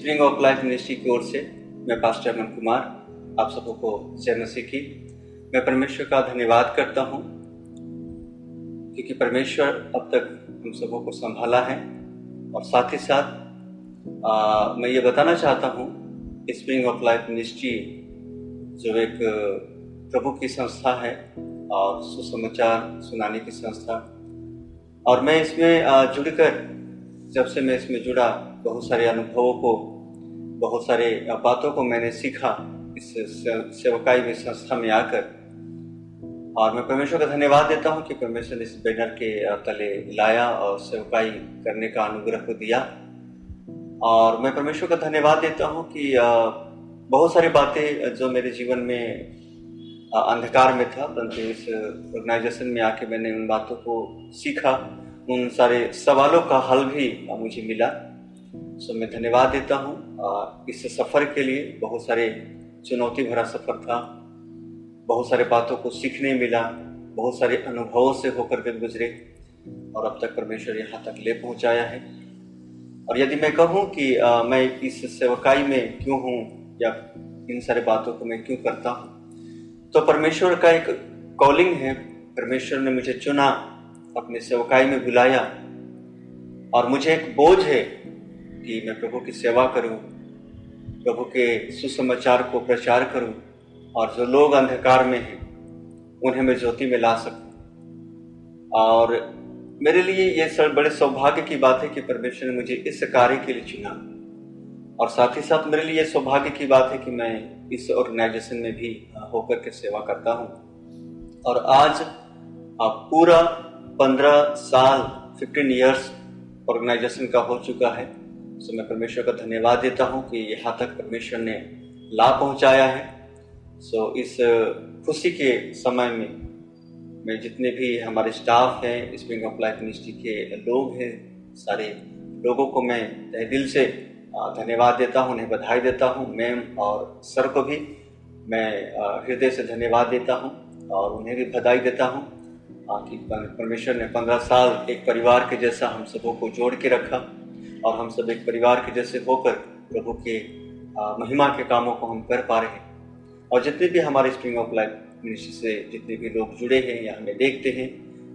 Spring of life ministry की ओर से मैं पास्टर अमन कुमार आप सबों को जय मसीह की। मैं परमेश्वर का धन्यवाद करता हूँ क्योंकि परमेश्वर अब तक हम सबों को संभाला है। और साथ ही साथ मैं ये बताना चाहता हूँ स्प्रिंग ऑफ लाइफ मिनिस्ट्री जो एक प्रभु की संस्था है और सुसमाचार सुनाने की संस्था, और मैं इसमें जुड़कर जब से मैं इसमें जुड़ा बहुत सारे अनुभवों को, बहुत सारे बातों को मैंने सीखा इस सेवकाई में संस्था में आकर। और मैं परमेश्वर का धन्यवाद देता हूँ कि परमेश्वर ने इस बैनर के तले लाया और सेवकाई करने का अनुग्रह को दिया। और मैं परमेश्वर का धन्यवाद देता हूँ कि बहुत सारी बातें जो मेरे जीवन में अंधकार में था, परंतु इस ऑर्गेनाइजेशन में आके मैंने उन बातों को सीखा, उन सारे सवालों का हल भी मुझे मिला। सो मैं धन्यवाद देता हूँ इस सफ़र के लिए। बहुत सारे चुनौती भरा सफ़र था, बहुत सारे बातों को सीखने मिला, बहुत सारे अनुभवों से होकर के गुजरे और अब तक परमेश्वर यहाँ तक ले पहुँचाया है। और यदि मैं कहूँ कि मैं इस सेवकाई में क्यों हूँ या इन सारे बातों को मैं क्यों करता हूँ, तो परमेश्वर का एक कॉलिंग है। परमेश्वर ने मुझे चुना, अपने सेवकाई में बुलाया और मुझे एक बोझ है कि मैं प्रभु की सेवा करूं, प्रभु के सुसमाचार को प्रचार करूं और जो लोग अंधकार में हैं उन्हें मैं ज्योति में ला सकूं। और मेरे लिए ये बड़े सौभाग्य की बात है कि परमेश्वर ने मुझे इस कार्य के लिए चुना। और साथ ही साथ मेरे लिए सौभाग्य की बात है कि मैं इस ऑर्गेनाइजेशन में भी होकर के सेवा करता हूँ। और आज पूरा 15 साल 15 इयर्स ऑर्गेनाइजेशन का हो चुका है। सो मैं परमेश्वर का धन्यवाद देता हूँ कि यहाँ तक परमेश्वर ने ला पहुँचाया है। सो इस खुशी के समय में मैं जितने भी हमारे स्टाफ हैं, स्प्रिंग ऑफ लाइफ मिनिस्ट्री के लोग हैं, सारे लोगों को मैं तहे दिल से धन्यवाद देता हूँ, उन्हें बधाई देता हूँ। मैम और सर को भी मैं हृदय से धन्यवाद देता हूँ और उन्हें भी बधाई देता हूँ कि परमेश्वर ने 15 साल एक परिवार के जैसा हम सबों को जोड़ के रखा और हम सब एक परिवार के जैसे होकर प्रभु के महिमा के कामों को हम कर पा रहे हैं। और जितने भी हमारे स्प्रिंग ऑफ लाइफ मिनिस्ट्री से जितने भी लोग जुड़े हैं या हमें देखते हैं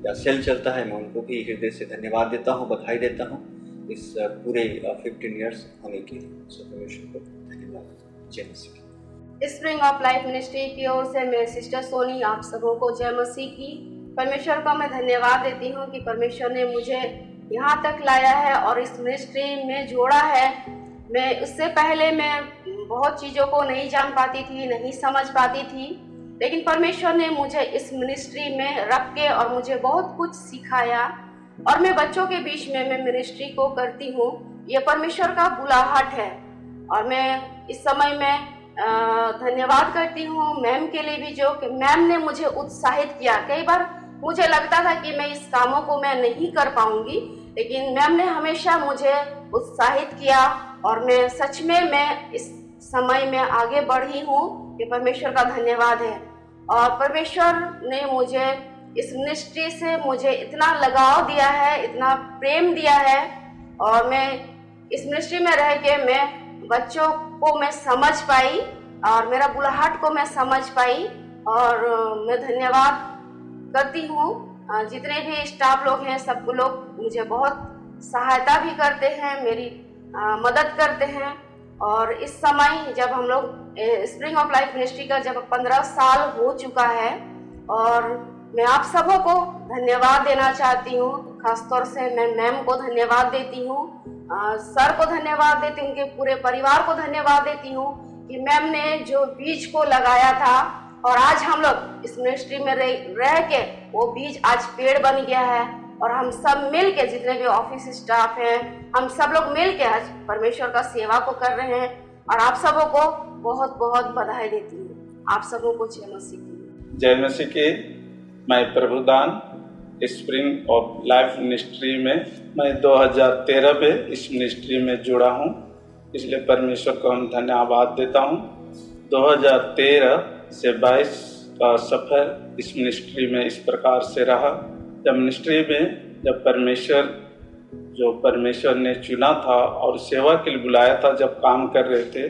या सेल चलता है, मैं उनको भी हृदय से धन्यवाद देता हूँ, बधाई देता हूँ इस पूरे 15 इयर्स होने के लिए। परमेश्वर को धन्यवाद। जय मसीह। स्प्रिंग ऑफ लाइफ मिनिस्ट्री की ओर से मैं सिस्टर सोनी आप सबों को जय मसीह की। परमेश्वर का मैं धन्यवाद देती हूँ कि परमेश्वर ने मुझे यहाँ तक लाया है और इस मिनिस्ट्री में जोड़ा है। मैं उससे पहले मैं बहुत चीज़ों को नहीं जान पाती थी, नहीं समझ पाती थी, लेकिन परमेश्वर ने मुझे इस मिनिस्ट्री में रख के और मुझे बहुत कुछ सिखाया। और मैं बच्चों के बीच में मैं मिनिस्ट्री को करती हूँ, ये परमेश्वर का बुलाहट है। और मैं इस समय में धन्यवाद करती हूँ मैम के लिए भी, जो कि मैम ने मुझे उत्साहित किया। कई बार मुझे लगता था कि मैं इस कामों को मैं नहीं कर पाऊंगी, लेकिन मैम ने हमेशा मुझे उत्साहित किया और मैं सच में मैं इस समय में आगे बढ़ी हूँ। ये परमेश्वर का धन्यवाद है। और परमेश्वर ने मुझे इस मिनिस्ट्री से मुझे इतना लगाव दिया है, इतना प्रेम दिया है। और मैं इस मिनिस्ट्री में रह के मैं बच्चों को मैं समझ पाई और मेरा बुलाहट को मैं समझ पाई। और मैं धन्यवाद करती हूँ जितने भी स्टाफ लोग हैं, सब लोग मुझे बहुत सहायता भी करते हैं, मेरी मदद करते हैं। और इस समय जब हम लोग स्प्रिंग ऑफ लाइफ मिनिस्ट्री का जब 15 साल हो चुका है, और मैं आप सबों को धन्यवाद देना चाहती हूँ। खासतौर से मैं मैम को धन्यवाद देती हूँ, सर को धन्यवाद देती हूँ, उनके पूरे परिवार को धन्यवाद देती हूँ कि मैम ने जो बीज को लगाया था और आज हम लोग इस मिनिस्ट्री में रह के वो बीज आज पेड़ बन गया है। और हम सब मिल के जितने भी ऑफिस स्टाफ हैं, हम सब लोग मिल के आज परमेश्वर का सेवा को कर रहे हैं। और आप सबों को बहुत बहुत बधाई देती हूँ। आप सबों को जय मसीह की। जय मसीह की। मैं Prabhudan spring of life ministry में मैं 2013 में इस मिनिस्ट्री में जुड़ा हूँ, इसलिए परमेश्वर को हम धन्यवाद देता हूँ। 2013 से 22 का सफ़र इस मिनिस्ट्री में इस प्रकार से रहा। जब मिनिस्ट्री में जब परमेश्वर जो परमेश्वर ने चुना था और सेवा के लिए बुलाया था, जब काम कर रहे थे,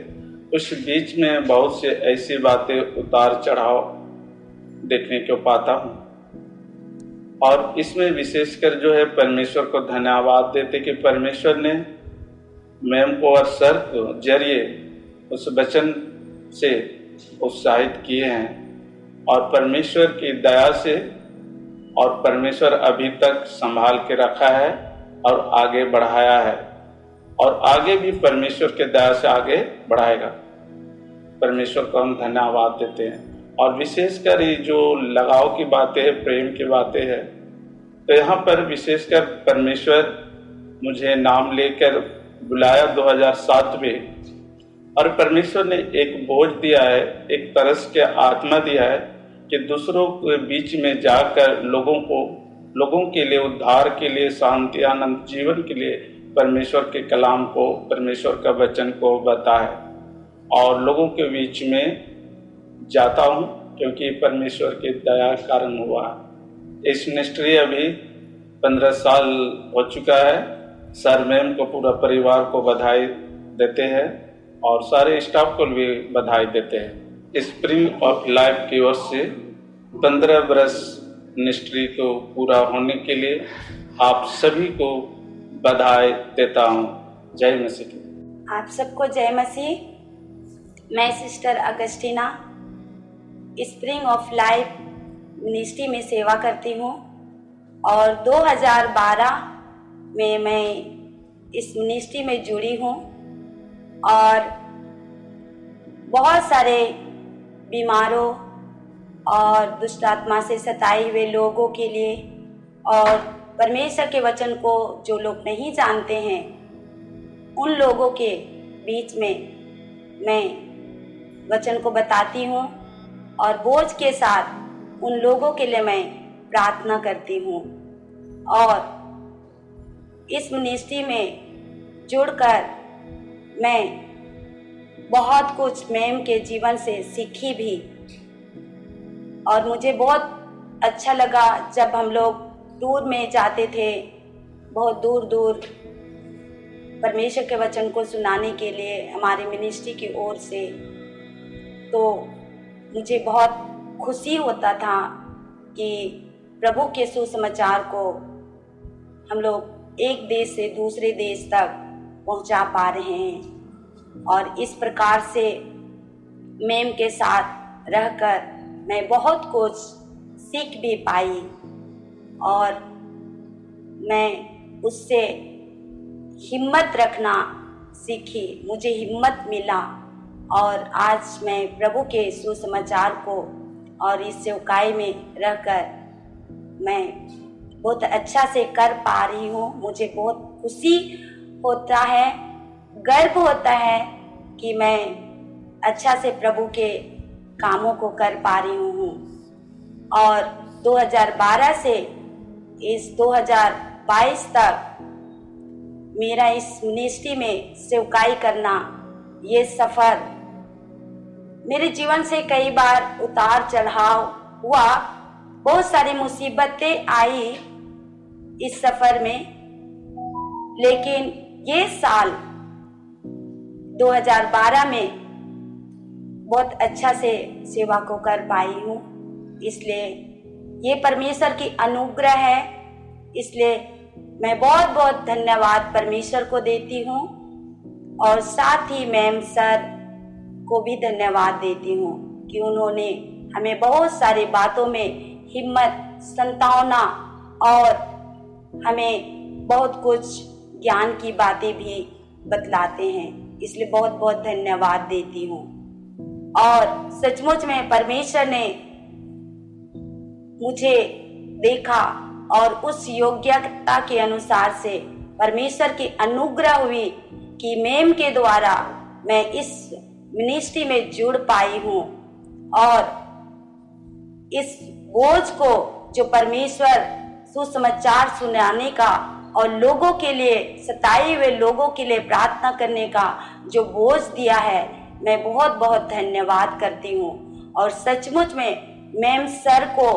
उस बीच में बहुत से ऐसी बातें उतार चढ़ाव देखने को पाता हूँ। और इसमें विशेषकर जो है परमेश्वर को धन्यवाद देते कि परमेश्वर ने मैम को और सर को जरिए उस वचन से उत्साहित किए हैं और परमेश्वर की दया से, और परमेश्वर अभी तक संभाल के रखा है और आगे बढ़ाया है और आगे भी परमेश्वर के दया से आगे बढ़ाएगा। परमेश्वर को हम धन्यवाद देते हैं। और विशेषकर ये जो लगाव की बातें हैं, प्रेम की बातें हैं, तो यहाँ पर विशेषकर परमेश्वर मुझे नाम लेकर बुलाया 2007 में, और परमेश्वर ने एक बोझ दिया है, एक तरस के आत्मा दिया है कि दूसरों के बीच में जाकर लोगों के लिए, उद्धार के लिए, शांति आनंद जीवन के लिए परमेश्वर के कलाम को, परमेश्वर का वचन को बताए और लोगों के बीच में जाता हूँ, क्योंकि परमेश्वर की दया कारण हुआ। इस मिनिस्ट्री अभी 15 साल हो चुका है। सर मैम को, पूरा परिवार को बधाई देते हैं और सारे स्टाफ को भी बधाई देते हैं। स्प्रिंग ऑफ लाइफ की ओर से 15 वर्ष मिनिस्ट्री को पूरा होने के लिए आप सभी को बधाई देता हूँ। जय मसीह। आप सबको जय मसीह। मैं sister Augustina spring of life ministry में सेवा करती हूँ और 2012 में मैं इस मिनिस्ट्री में जुड़ी हूँ और बहुत सारे बीमारों और दुष्ट आत्मा से सताए हुए लोगों के लिए और परमेश्वर के वचन को जो लोग नहीं जानते हैं, उन लोगों के बीच में मैं वचन को बताती हूँ और बोझ के साथ उन लोगों के लिए मैं प्रार्थना करती हूँ। और इस मिनिस्ट्री में जुड़कर मैं बहुत कुछ मैम के जीवन से सीखी भी और मुझे बहुत अच्छा लगा जब हम लोग टूर में जाते थे, बहुत दूर दूर परमेश्वर के वचन को सुनाने के लिए हमारे मिनिस्ट्री की ओर से, तो मुझे बहुत खुशी होता था कि प्रभु के सुसमाचार को हम लोग एक देश से दूसरे देश तक पहुंचा पा रहे हैं। और इस प्रकार से मैम के साथ रहकर मैं बहुत कुछ सीख भी पाई और मैं उससे हिम्मत रखना सीखी, मुझे हिम्मत मिला और आज मैं प्रभु के सुसमाचार को और इस सेवकाई में रहकर मैं बहुत अच्छा से कर पा रही हूँ। मुझे बहुत खुशी होता है, गर्व होता है कि मैं अच्छा से प्रभु के कामों को कर पा रही हूँ। और 2012 से इस 2022 तक मेरा इस मिनिस्ट्री में सेवकाई करना, ये सफ़र मेरे जीवन से कई बार उतार चढ़ाव हुआ, बहुत सारी मुसीबतें आई इस सफ़र में, लेकिन ये साल 2012 में बहुत अच्छा से सेवा को कर पाई हूँ। इसलिए ये परमेश्वर की अनुग्रह है, इसलिए मैं बहुत बहुत धन्यवाद परमेश्वर को देती हूँ और साथ ही मैम सर को भी धन्यवाद देती हूँ कि उन्होंने हमें बहुत सारी बातों में हिम्मत, संतावना और हमें बहुत कुछ ज्ञान की बातें भी बतलाते हैं। इसलिए बहुत बहुत धन्यवाद देती हूँ। और सचमुच में परमेश्वर ने मुझे देखा और उस योग्यता के अनुसार से परमेश्वर की अनुग्रह हुई कि मैम के द्वारा मैं इस मिनिस्ट्री में जुड़ पाई हूँ और इस बोझ को जो परमेश्वर सुसमाचार सुनाने का और लोगों के लिए, सताए हुए लोगों के लिए प्रार्थना करने का जो बोझ दिया है, मैं बहुत बहुत धन्यवाद करती हूँ। और सचमुच में मैम सर को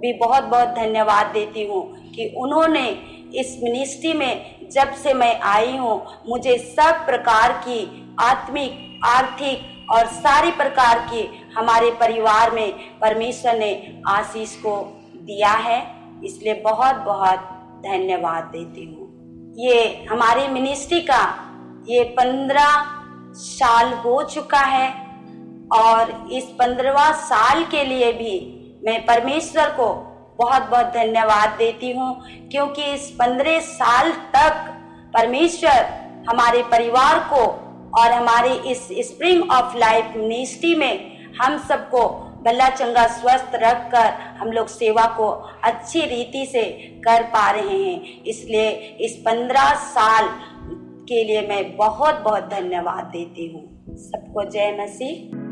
भी बहुत बहुत धन्यवाद देती हूँ कि उन्होंने इस मिनिस्ट्री में जब से मैं आई हूँ मुझे सब प्रकार की आत्मिक, आर्थिक और सारी प्रकार की हमारे परिवार में परमेश्वर ने आशीष को दिया है, इसलिए बहुत बहुत धन्यवाद देती हूँ। ये हमारी मिनिस्ट्री का ये 15 साल हो चुका है और इस 15वां साल के लिए भी मैं परमेश्वर को बहुत बहुत धन्यवाद देती हूँ, क्योंकि इस 15 साल तक परमेश्वर हमारे परिवार को और हमारे इस स्प्रिंग ऑफ लाइफ मिनिस्ट्री में हम सबको भला चंगा स्वस्थ रखकर हम लोग सेवा को अच्छी रीति से कर पा रहे हैं। इसलिए इस 15 साल के लिए मैं बहुत बहुत धन्यवाद देती हूँ। सबको जय मसीह।